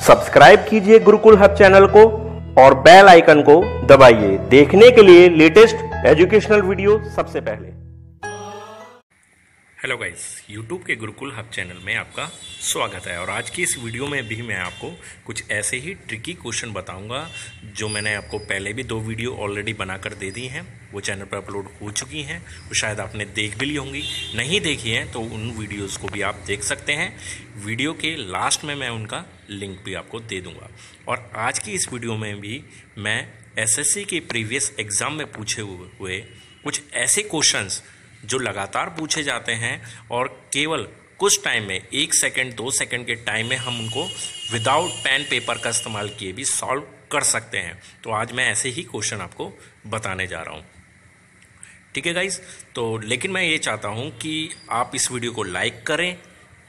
Subscribe कीजिए Gurukul hub channel को और बेल आइकन को दबाइए देखने के लिए लेटेस्ट एजुकेशनल वीडियो सबसे पहले। हेलो गाइस, यूट्यूब के गुरुकुल हब चैनल में आपका स्वागत है। और आज की इस वीडियो में भी मैं आपको कुछ ऐसे ही ट्रिकी क्वेश्चन बताऊंगा जो मैंने आपको पहले भी 2 वीडियो ऑलरेडी बनाकर दे दी हैं, वो चैनल पर अपलोड हो चुकी हैं, वो शायद आपने देख भी ली होंगी। नहीं देखी हैं तो उन वीडियोज़ को भी आप देख सकते हैं। वीडियो के लास्ट में मैं उनका लिंक भी आपको दे दूँगा। और आज की इस वीडियो में भी मैं SSC के प्रीवियस एग्ज़ाम में पूछे हुए कुछ ऐसे क्वेश्चंस जो लगातार पूछे जाते हैं और केवल कुछ टाइम में 1 सेकंड 2 सेकंड के टाइम में हम उनको विदाउट पेन पेपर का इस्तेमाल किए भी सॉल्व कर सकते हैं। तो आज मैं ऐसे ही क्वेश्चन आपको बताने जा रहा हूं। ठीक है गाइस, तो लेकिन मैं ये चाहता हूं कि आप इस वीडियो को लाइक करें,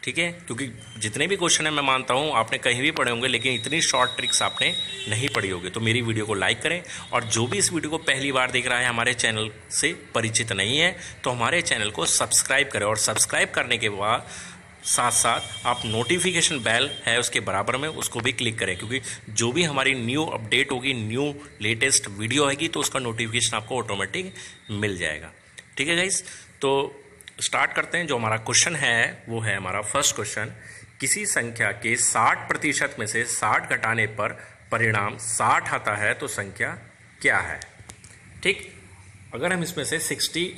ठीक है, क्योंकि जितने भी क्वेश्चन है मैं मानता हूँ आपने कहीं भी पढ़े होंगे, लेकिन इतनी शॉर्ट ट्रिक्स आपने नहीं पढ़ी होगी। तो मेरी वीडियो को लाइक करें और जो भी इस वीडियो को पहली बार देख रहा है, हमारे चैनल से परिचित नहीं है, तो हमारे चैनल को सब्सक्राइब करें। और सब्सक्राइब करने के बाद साथ साथ आप नोटिफिकेशन बेल है उसके बराबर में उसको भी क्लिक करें, क्योंकि जो भी हमारी न्यू अपडेट होगी, न्यू लेटेस्ट वीडियो आएगी, तो उसका नोटिफिकेशन आपको ऑटोमेटिक मिल जाएगा। ठीक है गाइस, तो स्टार्ट करते हैं। जो हमारा क्वेश्चन है वो है हमारा फर्स्ट क्वेश्चन, किसी संख्या के 60% में से 60 घटाने पर परिणाम 60 आता है तो संख्या क्या है। ठीक, अगर हम इसमें से 60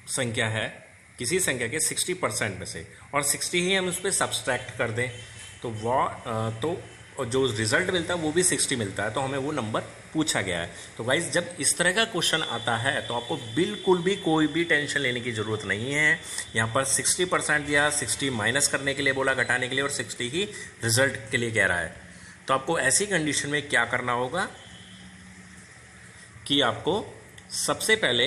संख्या है, किसी संख्या के 60% में से, और 60 ही हम उस पर सब्सट्रैक्ट कर दें तो वो जो रिजल्ट मिलता है वो भी 60 मिलता है, तो हमें वो नंबर पूछा गया है। तो गाइस, जब इस तरह का क्वेश्चन आता है तो आपको बिल्कुल भी कोई भी टेंशन लेने की ज़रूरत नहीं है। यहाँ पर 60% दिया, 60 माइनस करने के लिए बोला, घटाने के लिए, और 60 ही रिजल्ट के लिए कह रहा है। तो आपको ऐसी कंडीशन में क्या करना होगा कि आपको सबसे पहले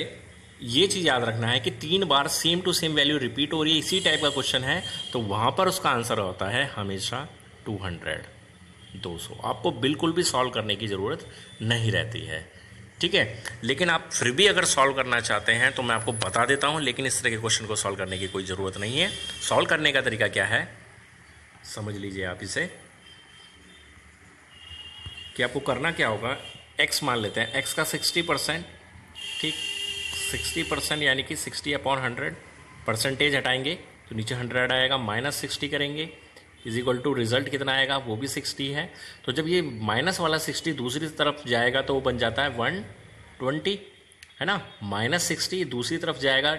ये चीज़ याद रखना है कि 3 बार same to same value repeat हो रही है, इसी टाइप का क्वेश्चन है, तो वहाँ पर उसका आंसर होता है हमेशा 200। आपको बिल्कुल भी सॉल्व करने की ज़रूरत नहीं रहती है। ठीक है, लेकिन आप फिर भी अगर सॉल्व करना चाहते हैं तो मैं आपको बता देता हूं, लेकिन इस तरह के क्वेश्चन को सॉल्व करने की कोई ज़रूरत नहीं है। सॉल्व करने का तरीका क्या है समझ लीजिए आप इसे, कि आपको करना क्या होगा। x मान लेते हैं, x का 60%, ठीक, 60% यानी कि 60/100, परसेंटेज हटाएंगे तो नीचे 100 आएगा, माइनस 60 करेंगे इज इक्वल टू रिजल्ट कितना आएगा, वो भी 60 है। तो जब ये माइनस वाला 60 दूसरी तरफ जाएगा तो वो बन जाता है 120, है ना। माइनस 60 दूसरी तरफ जाएगा,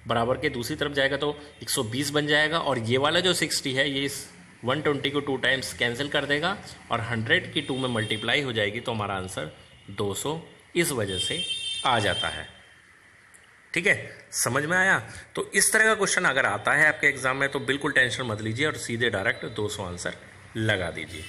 बराबर के दूसरी तरफ जाएगा तो 120 बन जाएगा। और ये वाला जो 60 है, ये इस 120 को 2 टाइम्स कैंसिल कर देगा और 100 की 2 में मल्टीप्लाई हो जाएगी, तो हमारा आंसर 200 इस वजह से आ जाता है। ठीक है, समझ में आया। तो इस तरह का क्वेश्चन अगर आता है आपके एग्जाम में तो बिल्कुल टेंशन मत लीजिए और सीधे डायरेक्ट 200 आंसर लगा दीजिए।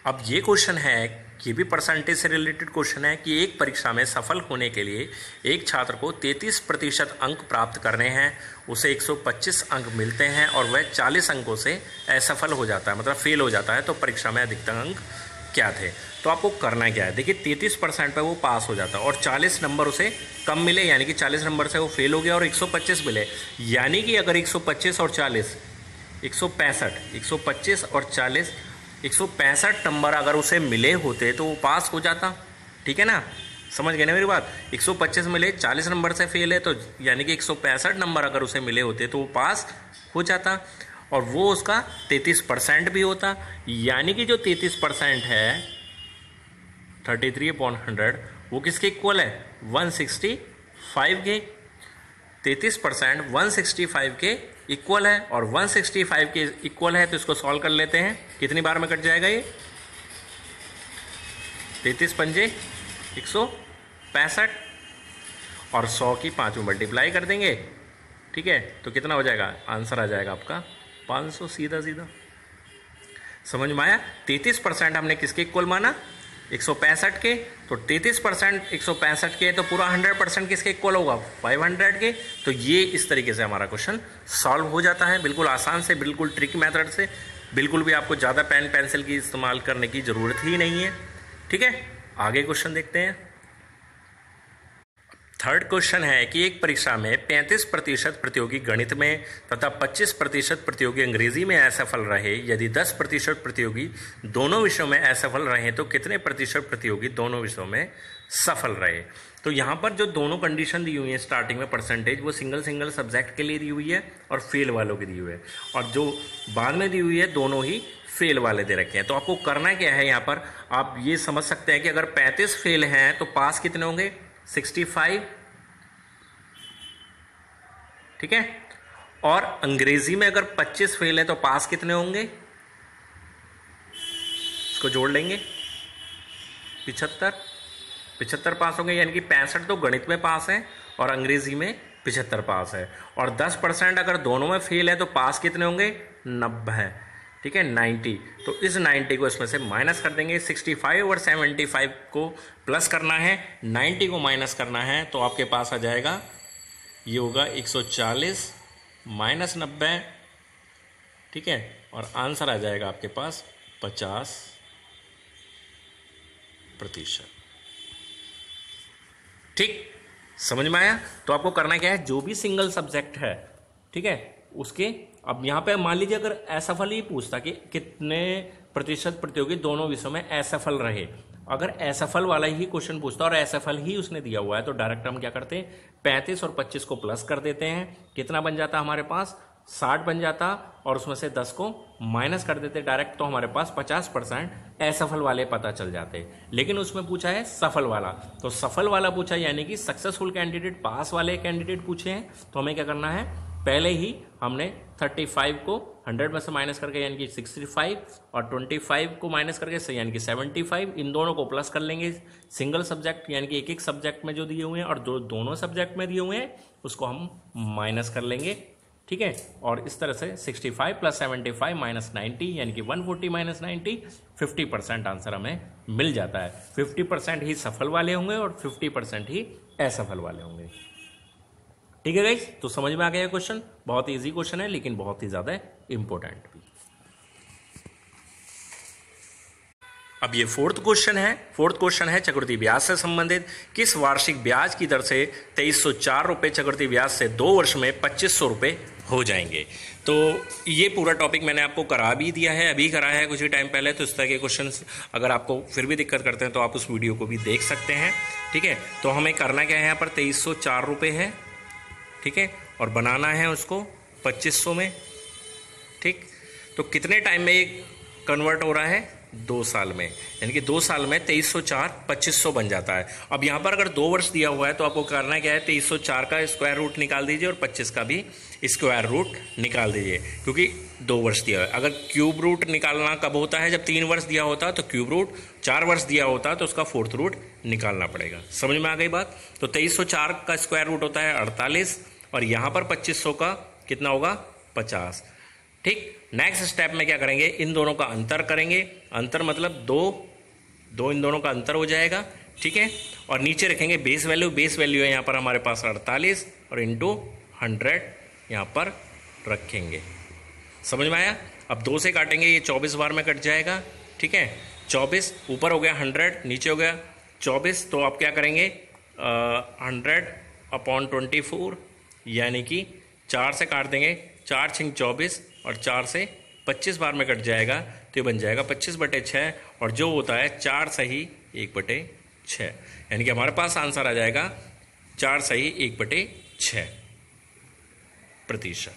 अब ये क्वेश्चन है, ये भी परसेंटेज से रिलेटेड क्वेश्चन है, कि एक परीक्षा में सफल होने के लिए एक छात्र को 33% अंक प्राप्त करने हैं, उसे 125 अंक मिलते हैं और वह 40 अंकों से असफल हो जाता है, मतलब फेल हो जाता है, तो परीक्षा में अधिकतम अंक क्या थे। तो आपको करना क्या है, देखिए 33% पे वो पास हो जाता है और 40 नंबर उसे कम मिले, यानी कि 40 नंबर से वो फेल हो गया, और 125 मिले, यानी कि अगर 125 और 40 125 और 40 165 नंबर अगर उसे मिले होते तो वो पास हो जाता। ठीक है ना, समझ गए ना मेरी बात। 125 मिले, 40 नंबर से फेल है, तो यानी कि 165 नंबर अगर उसे मिले होते तो वो पास हो जाता, और वो उसका 33% भी होता, यानी कि जो 33% है 33/100 वो किसके इक्वल है, 165 के। 33% 165 के इक्वल है, और 165 के इक्वल है तो इसको सॉल्व कर लेते हैं। कितनी बार में कट जाएगा ये, 33 पंजे 165 और 100 की 5 में मल्टीप्लाई कर देंगे। ठीक है, तो कितना हो जाएगा, आंसर आ जाएगा आपका 500, सीधा सीधा। समझ में आया। 33% हमने किसके इक्वल माना, 165 के, तो 33% 165 के, तो पूरा 100% किसके इक्वल होगा, 500 के। तो ये इस तरीके से हमारा क्वेश्चन सॉल्व हो जाता है, बिल्कुल आसान से, बिल्कुल ट्रिक मेथड से, बिल्कुल भी आपको ज़्यादा पेन पेंसिल की इस्तेमाल करने की ज़रूरत ही नहीं है। ठीक है, आगे क्वेश्चन देखते हैं। थर्ड क्वेश्चन है कि एक परीक्षा में 35% प्रतियोगी गणित में तथा 25% प्रतियोगी अंग्रेजी में असफल रहे। यदि 10% प्रतियोगी दोनों विषयों में असफल रहे तो कितने प्रतिशत प्रतियोगी दोनों विषयों में सफल रहे। तो यहाँ पर जो दोनों कंडीशन दी हुई है स्टार्टिंग में परसेंटेज, वो सिंगल सब्जेक्ट के लिए दी हुई है और फेल वालों की दी हुई है, और जो बाद में दी हुई है दोनों ही फेल वाले दे रखे हैं। तो आपको करना क्या है, यहाँ पर आप ये समझ सकते हैं कि अगर 35 फेल हैं तो पास कितने होंगे, 65, ठीक है। और अंग्रेजी में अगर 25 फेल है तो पास कितने होंगे, इसको जोड़ लेंगे, 75 पास होंगे, यानी कि 65 तो गणित में पास है और अंग्रेजी में 75 पास है। और 10% अगर दोनों में फेल है तो पास कितने होंगे, 90, ठीक है, 90। तो इस 90 को इसमें से माइनस कर देंगे। 65 और 75 को प्लस करना है, 90 को माइनस करना है, तो आपके पास आ जाएगा, ये होगा 140 माइनस 90, ठीक है, और आंसर आ जाएगा आपके पास 50%। ठीक, समझ में आया। तो आपको करना क्या है, जो भी सिंगल सब्जेक्ट है, ठीक है, उसके, अब यहाँ पे मान लीजिए अगर असफल ही पूछता कि कितने प्रतिशत प्रतियोगी दोनों विषयों में असफल रहे, अगर असफल वाला ही क्वेश्चन पूछता और असफल ही उसने दिया हुआ है तो डायरेक्ट हम क्या करते हैं, 35 और 25 को प्लस कर देते हैं, कितना बन जाता हमारे पास, 60 बन जाता, और उसमें से 10 को माइनस कर देते डायरेक्ट, तो हमारे पास 50% असफल वाले पता चल जाते। लेकिन उसमें पूछा है सफल वाला, तो सफल वाला पूछा यानी कि सक्सेसफुल कैंडिडेट, पास वाले कैंडिडेट पूछे हैं। तो हमें क्या करना है, पहले ही हमने 35 को 100 में से माइनस करके यानी कि 65, और 25 को माइनस करके यानी कि 75, इन दोनों को प्लस कर लेंगे सिंगल सब्जेक्ट यानी कि एक सब्जेक्ट में जो दिए हुए हैं, और जो दोनों सब्जेक्ट में दिए हुए हैं उसको हम माइनस कर लेंगे, ठीक है। और इस तरह से 65 + 75 - 90 यानी कि 140 - 90, 50% आंसर हमें मिल जाता है। 50% ही सफल वाले होंगे और 50% ही असफल वाले होंगे, ठीक है गाइस। तो समझ में आ गया क्वेश्चन, बहुत इजी क्वेश्चन है लेकिन बहुत ही ज्यादा इंपॉर्टेंट भी। अब ये फोर्थ क्वेश्चन है चक्रवृद्धि ब्याज से संबंधित। किस वार्षिक ब्याज की दर से 2304 रुपये चक्रवृद्धि ब्याज से 2 वर्ष में 2500 रुपये हो जाएंगे। तो ये पूरा टॉपिक मैंने आपको करा भी दिया है, अभी कराया है कुछ ही टाइम पहले। तो इस तरह के क्वेश्चंस अगर आपको फिर भी दिक्कत करते हैं तो आप उस वीडियो को भी देख सकते हैं, ठीक है। तो हमें करना क्या है, यहाँ पर 2304 रुपये है, ठीक है, और बनाना है उसको 2500 में, ठीक। तो कितने टाइम में ये कन्वर्ट हो रहा है, 2 साल में, यानी कि 2 साल में 2304 2500 बन जाता है। अब यहाँ पर अगर 2 वर्ष दिया हुआ है तो आपको करना क्या है, 2304 का स्क्वायर रूट निकाल दीजिए और 25 का भी स्क्वायर रूट निकाल दीजिए, क्योंकि 2 वर्ष दिया है। अगर क्यूब रूट निकालना कब होता है, जब 3 वर्ष दिया होता है तो क्यूब रूट, 4 वर्ष दिया होता है तो उसका 4th रूट निकालना पड़ेगा। समझ में आ गई बात। तो 2304 का स्क्वायर रूट होता है 48, और यहाँ पर 2500 का कितना होगा, 50, ठीक। नेक्स्ट स्टेप में क्या करेंगे, इन दोनों का अंतर करेंगे, अंतर मतलब 2 इन दोनों का अंतर हो जाएगा, ठीक है। और नीचे रखेंगे बेस वैल्यू है यहाँ पर हमारे पास 48, और इंटू 100 यहाँ पर रखेंगे। समझ में आया। अब 2 से काटेंगे, ये 24 बार में कट जाएगा, ठीक है। 24 ऊपर हो गया 100, नीचे हो गया 24, तो आप क्या करेंगे, 100/24 यानी कि 4 से काट देंगे, 4 × 24 और 4 से 25 बार में कट जाएगा, तो ये बन जाएगा 25/6, और जो होता है 4 सही 1/6, यानी कि हमारे पास आंसर आ जाएगा 4 सही 1/6%,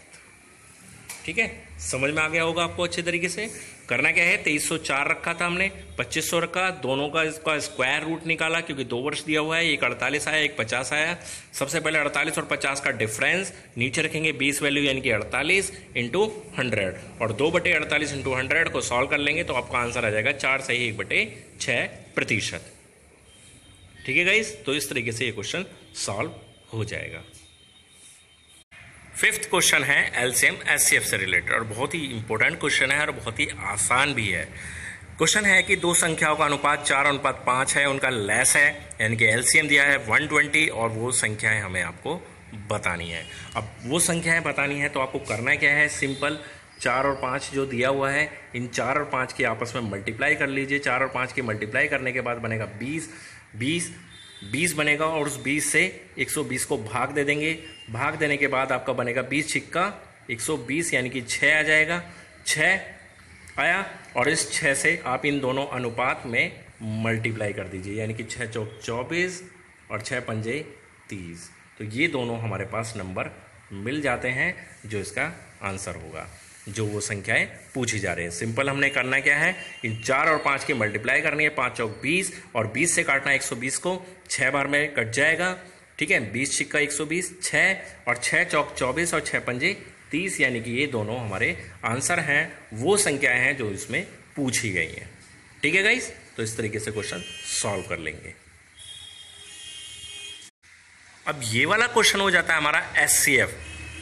ठीक है। समझ में आ गया होगा आपको अच्छे तरीके से। करना क्या है, 2304 रखा था हमने, 2500 रखा, दोनों का इसका स्क्वायर रूट निकाला, क्योंकि 2 वर्ष दिया हुआ है, एक 48 आया, एक 50 आया। सबसे पहले 48 और 50 का डिफरेंस नीचे रखेंगे, बेस वैल्यू यानी कि 48 × 100, और 2/48 × 100 को सॉल्व कर लेंगे तो आपका आंसर आ जाएगा 4 सही 1/6%, ठीक है गाइस। तो इस तरीके से ये क्वेश्चन सॉल्व हो जाएगा। 5th क्वेश्चन है एलसीएम एचसीएफ से रिलेटेड, और बहुत ही इंपॉर्टेंट क्वेश्चन है और बहुत ही आसान भी है। क्वेश्चन है कि 2 संख्याओं का अनुपात 4:5 है, उनका लेस है, यानी कि एलसीएम दिया है 120, और वो संख्याएं हमें आपको बतानी है। अब वो संख्याएं बतानी है तो आपको करना क्या है, सिंपल 4 और 5 जो दिया हुआ है, इन 4 और 5 के आपस में मल्टीप्लाई कर लीजिए। 4 और 5 के मल्टीप्लाई करने के बाद बनेगा 20, 20 बनेगा और उस 20 से 120 को भाग दे देंगे। भाग देने के बाद आपका बनेगा 20 छिक्का 120 यानी कि 6 आ जाएगा। 6 आया और इस 6 से आप इन दोनों अनुपात में मल्टीप्लाई कर दीजिए, यानी कि 6 चौक 24 और 6 पंजे 30। तो ये दोनों हमारे पास नंबर मिल जाते हैं जो इसका आंसर होगा, जो वो संख्याएं पूछी जा रही हैं। सिंपल हमने करना क्या है, इन 4 और 5 की मल्टीप्लाई करनी है। 5 चौक 20 और 20 से काटना है 120 को, 6 बार में कट जाएगा। ठीक है, 20 छिक्का 120, 6 और 6 चौक 24 और 6 पंजे 30, यानी कि ये दोनों हमारे आंसर हैं, वो संख्याएं हैं जो इसमें पूछी गई हैं। ठीक है गाइस, तो इस तरीके से क्वेश्चन सॉल्व कर लेंगे। अब ये वाला क्वेश्चन हो जाता है हमारा एचसीएफ,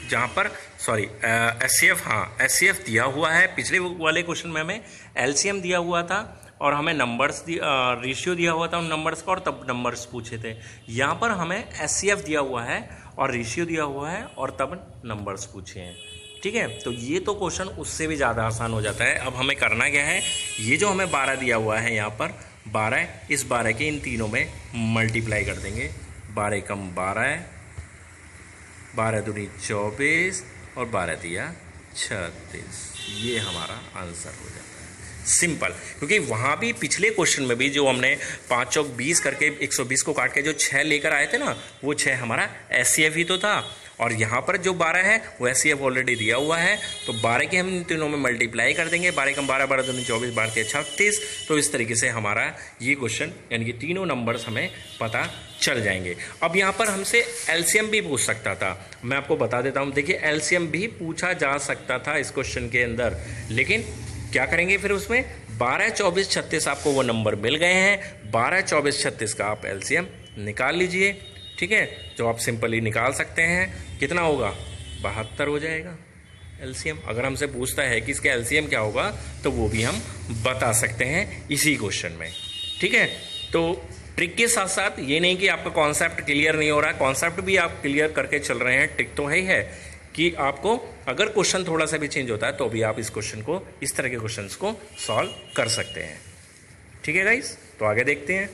जहां पर एचसीएफ, हाँ एचसीएफ दिया हुआ है। पिछले वाले क्वेश्चन में हमें एलसीएम दिया हुआ था और हमें नंबर्स रेशियो दिया हुआ था उन नंबर्स का, और तब नंबर्स पूछे थे। यहाँ पर हमें एचसीएफ दिया हुआ है और रेशियो दिया हुआ है और तब नंबर्स पूछे हैं। ठीक है, तो ये तो क्वेश्चन उससे भी ज़्यादा आसान हो जाता है। अब हमें करना क्या है, ये जो हमें 12 दिया हुआ है यहाँ पर 12, इस 12 के इन तीनों में मल्टीप्लाई कर देंगे। 12 कम 12, 12 दूनी 24 और 12 दिया 36। ये हमारा आंसर हो जाता है सिंपल, क्योंकि वहाँ भी पिछले क्वेश्चन में भी जो हमने 5 चौक 20 करके 120 को काट के जो 6 लेकर आए थे ना, वो 6 हमारा एचसीएफ ही तो था। और यहाँ पर जो 12 है वो एचसीएफ ऑलरेडी दिया हुआ है, तो 12 के हम इन तीनों में मल्टीप्लाई कर देंगे। 12 कम 12, 12 दूनी 24, 12 के 36। तो इस तरीके से हमारा ये क्वेश्चन यानी कि तीनों नंबर्स हमें पता चल जाएंगे। अब यहाँ पर हमसे एलसीएम भी पूछ सकता था, मैं आपको बता देता हूँ। देखिए, एलसीएम भी पूछा जा सकता था इस क्वेश्चन के अंदर, लेकिन क्या करेंगे फिर उसमें 12, 24, 36 आपको वो नंबर मिल गए हैं। 12, 24, 36 का आप एलसीएम निकाल लीजिए। ठीक है, जो आप सिंपली निकाल सकते हैं। कितना होगा, 72 हो जाएगा एलसीएम। अगर हमसे पूछता है कि इसका एलसीएम क्या होगा, तो वो भी हम बता सकते हैं इसी क्वेश्चन में। ठीक है, तो ट्रिक के साथ साथ ये नहीं कि आपका कॉन्सेप्ट क्लियर नहीं हो रहा है, कॉन्सेप्ट भी आप क्लियर करके चल रहे हैं। ट्रिक तो है ही है कि आपको अगर क्वेश्चन थोड़ा सा भी चेंज होता है तो भी आप इस क्वेश्चन को, इस तरह के क्वेश्चंस को सॉल्व कर सकते हैं। ठीक है गाइस, तो आगे देखते हैं।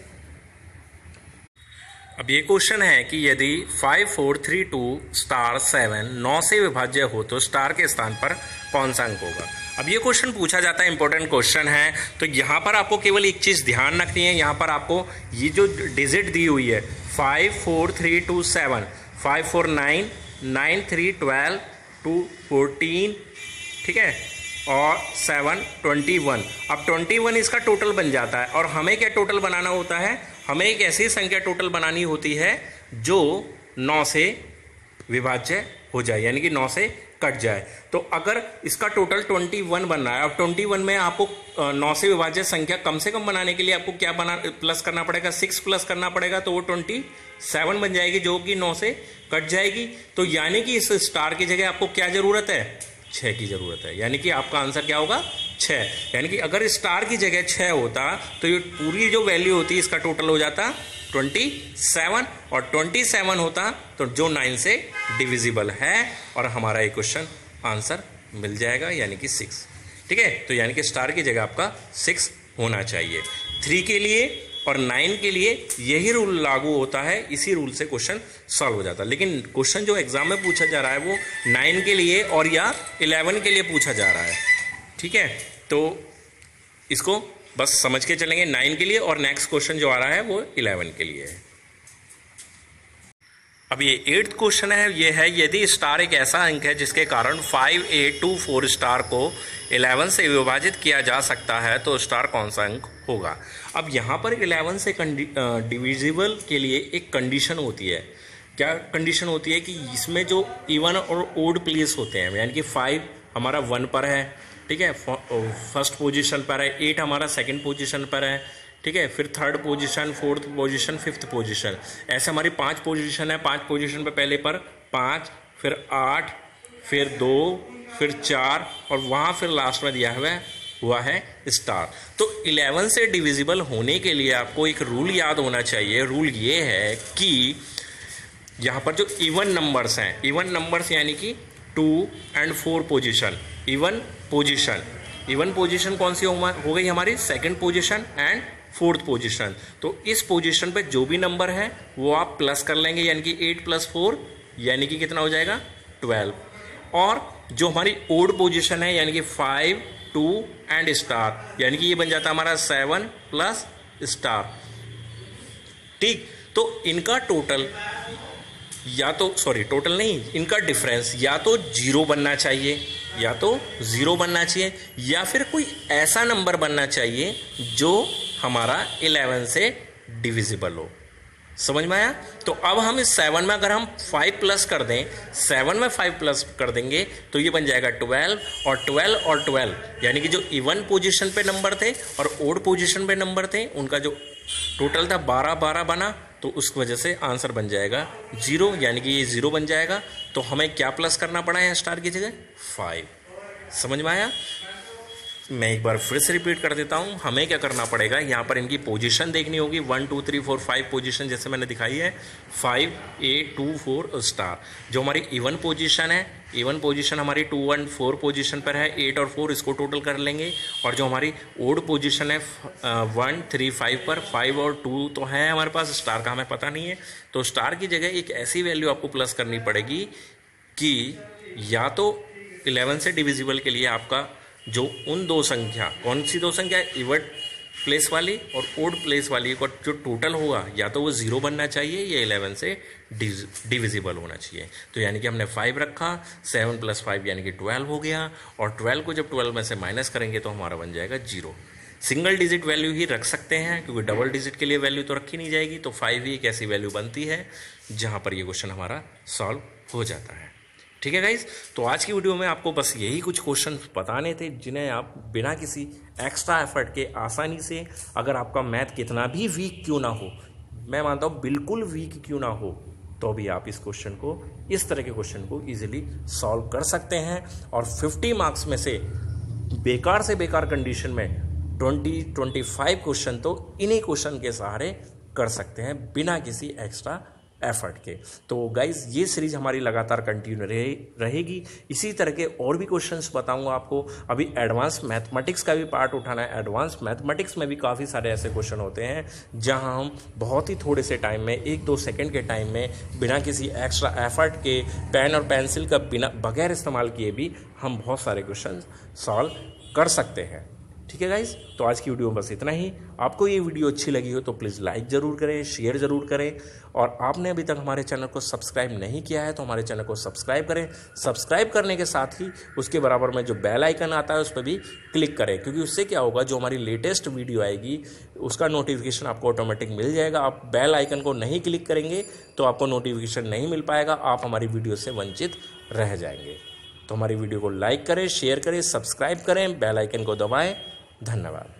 अब ये क्वेश्चन है कि यदि 5, 4, 3, 2 स्टार 7 9 से विभाज्य हो तो स्टार के स्थान पर कौन सा अंक होगा। अब ये क्वेश्चन पूछा जाता है, इंपॉर्टेंट क्वेश्चन है। तो यहाँ पर आपको केवल एक चीज़ ध्यान रखनी है, यहाँ पर आपको ये जो डिजिट दी हुई है 5, 4, 3, 2, 7, 5, 4, 9, 9, 3, 12, 2, 14, ठीक है, और 7, 21। अब 21 इसका टोटल बन जाता है, और हमें क्या टोटल बनाना होता है, हमें एक ऐसी संख्या टोटल बनानी होती है जो 9 से विभाज्य हो जाए, यानी कि 9 से कट जाए। तो अगर इसका टोटल 21 बन रहा है, अब 21 में आपको 9 से विभाज्य संख्या कम से कम बनाने के लिए आपको क्या प्लस करना पड़ेगा, 6 प्लस करना पड़ेगा, तो वो 27 बन जाएगी, जो कि 9 से कट जाएगी। तो यानी कि इस स्टार की जगह आपको क्या जरूरत है, 6 की जरूरत है, यानी कि आपका आंसर क्या होगा, 6। यानी कि अगर स्टार की जगह 6 होता तो ये पूरी जो वैल्यू होती इसका टोटल हो जाता 27, और 27 होता तो जो 9 से डिविजिबल है, और हमारा ये क्वेश्चन आंसर मिल जाएगा, यानी कि 6। ठीक है, तो यानी कि स्टार की जगह आपका 6 होना चाहिए। 3 के लिए और 9 के लिए यही रूल लागू होता है, इसी रूल से क्वेश्चन सॉल्व हो जाता है। लेकिन क्वेश्चन जो एग्जाम में पूछा जा रहा है वो 9 के लिए और या 11 के लिए पूछा जा रहा है। ठीक है, तो इसको बस समझ के चलेंगे, 9 के लिए, और नेक्स्ट क्वेश्चन जो आ रहा है वो 11 के लिए है। अब ये 8th क्वेश्चन है, ये है यदि स्टार एक ऐसा अंक है जिसके कारण 5, 8, 2, 4 स्टार को 11 से विभाजित किया जा सकता है, तो स्टार कौन सा अंक होगा। अब यहाँ पर 11 से डिविजिबल के लिए एक कंडीशन होती है। क्या कंडीशन होती है कि इसमें जो इवन और ओड प्लेस होते हैं, यानी कि 5 हमारा 1 पर है, ठीक है, फर्स्ट पोजीशन पर है, 8 हमारा सेकंड पोजीशन पर है, ठीक है, फिर 3rd position, 4th position, 5th position, ऐसे हमारी 5 पोजीशन है। 5 पोजीशन पे पहले पर 5, फिर 8, फिर 2, फिर 4, और वहाँ फिर लास्ट में दिया हुआ है स्टार। तो 11 से डिविजिबल होने के लिए आपको एक रूल याद होना चाहिए। रूल ये है कि यहाँ पर जो इवन नंबर्स हैं, इवन नंबर्स यानी कि 2 और 4 पोजीशन, इवन पोजीशन कौन सी हो गई हमारी, second position and fourth position. तो इस पोजीशन पे जो भी नंबर है वो आप प्लस कर लेंगे, यानी कि 8 + 4 यानी कि कितना हो जाएगा 12। और जो हमारी ओड पोजीशन है यानी कि 5, 2 एंड स्टार, यानी कि ये बन जाता है हमारा 7 प्लस स्टार। ठीक, तो इनका टोटल या तो टोटल नहीं, इनका डिफरेंस या तो 0 बनना चाहिए, या तो 0 बनना चाहिए, या फिर कोई ऐसा नंबर बनना चाहिए जो हमारा 11 से डिविजिबल हो। समझ में आया? तो अब हम इस 7 में अगर हम 5 प्लस कर दें, 7 में 5 प्लस कर देंगे तो ये बन जाएगा 12, और 12 और 12 यानी कि जो इवन पोजीशन पे नंबर थे और ओड पोजीशन पे नंबर थे उनका जो टोटल था 12 बना, तो उस वजह से आंसर बन जाएगा 0, यानी कि ये 0 बन जाएगा। तो हमें क्या प्लस करना पड़ा है स्टार की जगह? 5। समझ में आया? मैं एक बार फिर से रिपीट कर देता हूं, हमें क्या करना पड़ेगा, यहाँ पर इनकी पोजीशन देखनी होगी, 1 2 3 4 5 पोजीशन जैसे मैंने दिखाई है, 5 8 2 4 स्टार। जो हमारी इवन पोजीशन है, इवन पोजीशन हमारी 2 1 4 पोजीशन पर है, 8 और 4 इसको टोटल कर लेंगे। और जो हमारी ओड पोजीशन है 1 3 5 पर 5 और 2 तो है हमारे पास, स्टार का हमें पता नहीं है। तो स्टार की जगह एक ऐसी वैल्यू आपको प्लस करनी पड़ेगी कि या तो 11 से डिविजिबल के लिए आपका जो उन दो संख्या, कौन सी दो संख्या, इवन प्लेस वाली और ओड प्लेस वाली का जो टोटल होगा या तो वो 0 बनना चाहिए या 11 से डिविजिबल होना चाहिए। तो यानी कि हमने 5 रखा, 7 + 5 यानी कि 12 हो गया, और 12 को जब 12 में से माइनस करेंगे तो हमारा बन जाएगा 0। सिंगल डिजिट वैल्यू ही रख सकते हैं क्योंकि डबल डिजिट के लिए वैल्यू तो रखी नहीं जाएगी। तो 5 ही एक ऐसी वैल्यू बनती है जहाँ पर ये क्वेश्चन हमारा सॉल्व हो जाता है। ठीक है गाइज, तो आज की वीडियो में आपको बस यही कुछ क्वेश्चन बताने थे जिन्हें आप बिना किसी एक्स्ट्रा एफर्ट के आसानी से, अगर आपका मैथ कितना भी वीक क्यों ना हो, मैं मानता हूँ बिल्कुल वीक क्यों ना हो, तो भी आप इस क्वेश्चन को, इस तरह के क्वेश्चन को इजीली सॉल्व कर सकते हैं। और 50 मार्क्स में से बेकार से बेकार कंडीशन में 20-25 क्वेश्चन तो इन्हीं क्वेश्चन के सहारे कर सकते हैं बिना किसी एक्स्ट्रा एफर्ट के। तो गाइज ये सीरीज हमारी लगातार कंटिन्यू रहेगी, इसी तरह के और भी क्वेश्चंस बताऊंगा आपको। अभी एडवांस मैथमेटिक्स का भी पार्ट उठाना है। एडवांस मैथमेटिक्स में भी काफ़ी सारे ऐसे क्वेश्चन होते हैं जहां हम बहुत ही थोड़े से टाइम में, 1-2 सेकंड के टाइम में, बिना किसी एक्स्ट्रा एफर्ट के, पेन और पेंसिल का बगैर इस्तेमाल किए भी हम बहुत सारे क्वेश्चन सॉल्व कर सकते हैं। ठीक है गाइज, तो आज की वीडियो में बस इतना ही। आपको ये वीडियो अच्छी लगी हो तो प्लीज़ लाइक ज़रूर करें, शेयर ज़रूर करें, और आपने अभी तक हमारे चैनल को सब्सक्राइब नहीं किया है तो हमारे चैनल को सब्सक्राइब करें। सब्सक्राइब करने के साथ ही उसके बराबर में जो बेल आइकन आता है उस पर भी क्लिक करें, क्योंकि उससे क्या होगा, जो हमारी लेटेस्ट वीडियो आएगी उसका नोटिफिकेशन आपको ऑटोमेटिक मिल जाएगा। आप बेल आइकन को नहीं क्लिक करेंगे तो आपको नोटिफिकेशन नहीं मिल पाएगा, आप हमारी वीडियो से वंचित रह जाएंगे। तो हमारी वीडियो को लाइक करें, शेयर करें, सब्सक्राइब करें, बेल आइकन को दबाएं। धन्यवाद।